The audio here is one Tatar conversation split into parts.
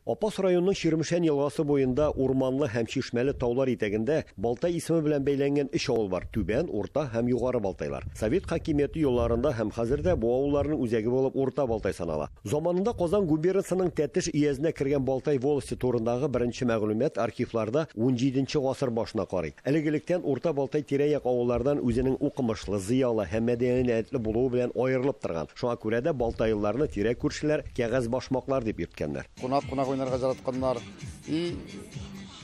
Апас районының Ширмешән елгасы буенда урманлы һәм чишмәле таулар итәгендә Балтай исеме белән бәйләнгән 3 авыл бар: Түбән, Урта һәм Югары Балтайлар. Совет хакимияте елларында һәм хәзердә бу авылларның үзәге булып Урта Балтай санала. Заманында Казан губернасының Тәтеш өязенә кергән Балтай волости турындагы беренче мәгълүмат архивларда 17нче гасыр башына карый. Элегелектән Урта Балтай тирә-як авыллардан үзенең укымышлы, зыялы һәм мәдәниятле булуы белән аерылып торган. Шуңа күрә дә Балтайларны тирә күршеләр кәгазь башмаклар дип йөрткәннәр. Кунак уйнарга жаратканнар и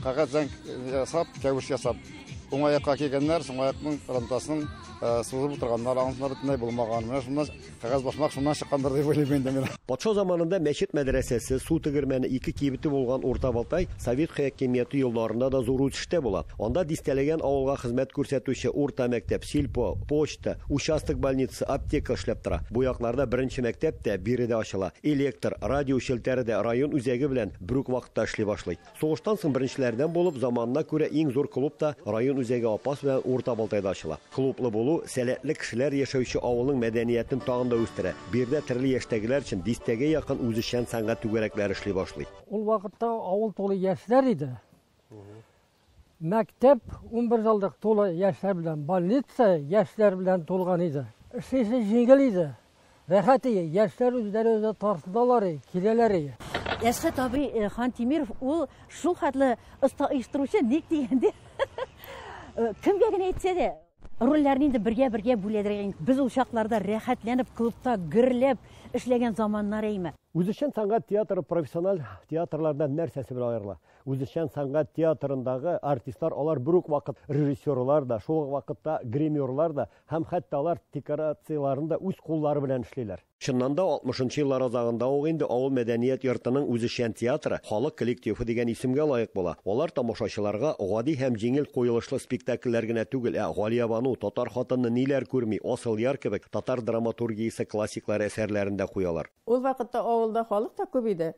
кәгазь ясап, кәвеш ясап. Уңаякка килгәннәр, соңаякның рантасын сузып утырганнар, аңсыннары тынай булмаган. Менә шуннан кәгазь башмак шуннан чыккандыр дип уйлыйм инде мин. Патша заманында мәчет мәдрәсәсе, су тегермәне 2 кибете булган Урта Балтай Совет хакимияте елларында да зур үсештә була. Анда дистәләгән авылга хезмәт күрсәтүче урта мәктәп, сельпо, почта, участок больницы, аптека эшләп тора. Бу якларда беренче мәктәп тә биредә ачыла. Электр, радио челтәре дә район үзәге белән бер үк вакытта эшли башлый. Сугыштан соң беренчеләрдән булып заманына күрә иң зур клуб та район үзәге Апас белән Урта Балтайда ачыла. Клублы булу сәләтле кешеләр яшәүче авылның мәдәниятен тагын да үстерә. Бирдә төрле яшьтәгеләр өчен дистәгә якын үзешчән сәнгать түгәрәкләре эшли башлый. Ул вакытта авыл тулы яшьләр иде. Мәктәп 11 жылдык тулы яшьләр белән, больница яшьләр белән тулган иде. Эшләсе җиңел иде. Рәхәт иде. Яшьләр үзләре тартылалар, киләләр. Әсхәт абый Хан Тимиров ул шул хәтле оста оештыручы, ник дигәндә кемгә генә әйтсә дә рольләрне инде бергә бүләдерәгән. Без ул чакларда рәхәтләнеп, клубта гөрләп эшләгән заманнар әйме. Үзешчән сәнгать театры профессиональ театрлардан нәрсәсе белән аерыла? Үзешчән сәнгать театрындагы артистлар алар бер үк вакыт режиссерлар да, шул вакытта гримерлар да һәм хәтта алар декорацияларында үз куллары белән эшлиләр. Чыннан да 60нчы еллар азагында ук инде авыл мәдәният йортының үзешчән театры халык коллективы дигән исемгә лаек була. Алар тамашачыларга гади һәм җиңел куелышлы спектакльләр генә түгел, Галиябану, Татар хатынны ниләр күрми, Асыл яр кебек татар драматургиясе классиклар әсәрләрендә куялар. Ул вакытта авылда халык та күп иде.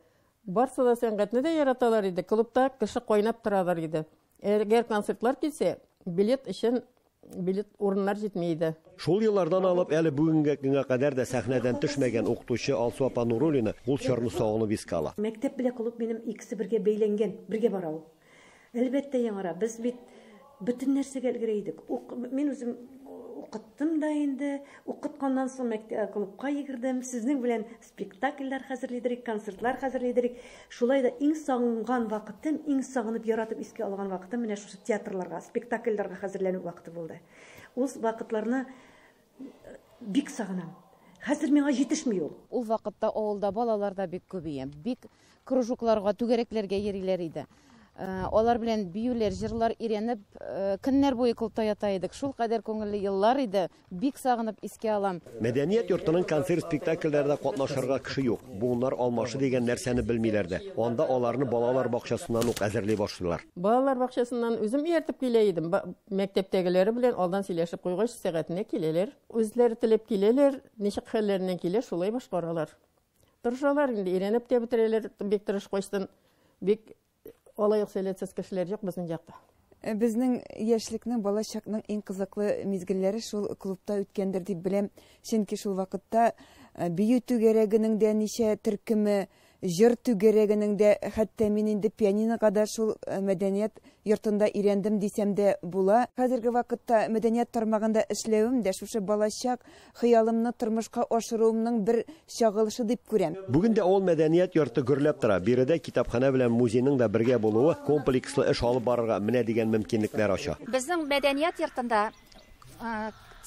Барсы да сәнгатьне дә яраталар иде. Клубта кеше кайнап торалар иде. Әгәр концертлар килсә, билет өчен билет урыннар җитмәй иде. Шул еллардан алып әле бүгенгә көнгә кадәр дә сәхнәдән төшмәгән укытучы Алсу апа Нуруллина ул чорны сагынып искә ала. Мәктәп белән клуб минем икесе бергә бәйләнгән, бергә бара ул. Әлбәттә яңара, без бит бөтен нәрсәгә өлгерә идек. Мин үзем укыттым да инде, укытканнан соң мәктәп клубка йөгердем. Сезнең белән спектакльләр хәзерлидек, концертлар хәзерлидек. Шулай да иң сагынган вакытым, иң сагынып яратып искә алган вакытым менә шушы театрларга, спектакльләргә хәзерләнү вакыты булды. Ул вакытларны бик сагынам. Хәзер миңа җитешми ул. Ул вакытта авылда балалар да бик күбәя. Бик кружокларга, түгәрәкләргә йөриләр иде. Алар белән биюләр, җырлар өйрәнеп, көннәр буе клубта ята идек. Шул кадәр күңелле еллар иде. Бик сагынып искә алам. Мәдәният йортының концерт спектакльләрендә катнашырга кеше юк. Буыннар алмашы дигән нәрсәне белмиләр дә. Анда аларны балалар бакчасыннан ук әзерли башлыйлар. Балалар бакчасыннан үзем ияртеп килә идем. Мәктәптәгеләре белән алдан сөйләшеп куйгач, сәгатенә киләләр. Үзләре теләп киләләр, ничек хәлләреннән килә, шулай башкаралар. Тырышалар инде, өйрәнеп тә бетерәләр, бик тырыш кайсын. Бик алайык сәләтсез кешеләр юк безнең якта. Безнең яшьлекнең, балачакның иң кызыклы мизгелләре шул клубта үткәндер дип беләм. Чөнки шул вакытта бию түгәрәгенең дә ничә төркеме, җыр түгәрәгенең дә, хәтта мин инде пианинога да шул мәдәният йортында өйрәндем дисәм дә була. Хәзерге вакытта мәдәният тармагында эшләвем дә шушы балачак хыялымны тормышка ашыруымның бер чагылышы дип күрәм. Бүген дә авыл мәдәният йорты гөрләп тора. Биредә китапханә белән музейның да бергә булуы комплекслы эш алып барырга менә дигән мөмкинлекләр ача. Безнең мәдәният йортында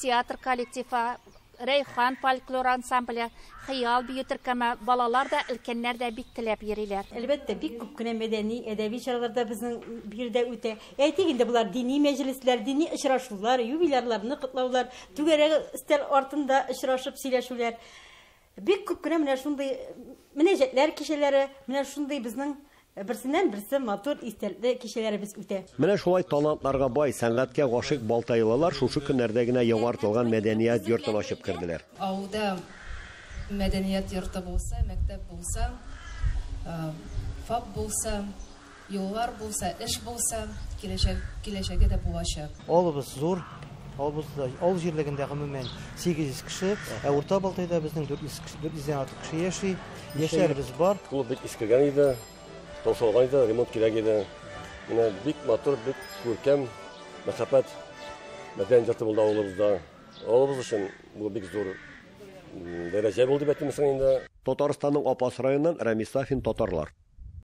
театр коллективы, Рейхан фольклор ансамбле, хыял бию төркеме, балалар да, өлкәннәр дә бик теләп йөриләр. Әлбәттә, бик күп кенә мәдәни, әдәби чараларда безнең биредә үтә. Әйтик инде булар дини мәҗлесләр, дини очрашулар, юбилейларны котлаулар, түгәрәге өстәл артында очрашып сөйләшүләр. Бик күп кенә менә шундый мөнәҗәтләр кичәләре, менә шундый безнең берсеннән-берсе матур истәлекле кичәләребез үтә. Менә шулай талантларга бай, сәнгатькә гашык балтайлылар шушы көннәрдә генә яңартылган мәдәният йортын ачып керделәр. Авылда мәдәният йорты булса, мәктәп булса, ФАП булса, юллар булса, эш булса, киләчәгә дә булачак. Авылыбыз зур. Авыл җирлегендә гомумән 800 кеше, Урта Балтайда безнең 400-дән артык кеше яши. Яшьләребез бар. Ул бик искергән иде. таусылган иде, ремонт кирәк иде. Менә бик матур, бик күркәм, мәхәббәт мәдәни йорты булды авылыбызда. Авылыбыз өчен бу бик зур дәрәҗә булды дип әйтмәсәң инде. Татарстанның Апас районыннан Рамис Сафин, Татарлар.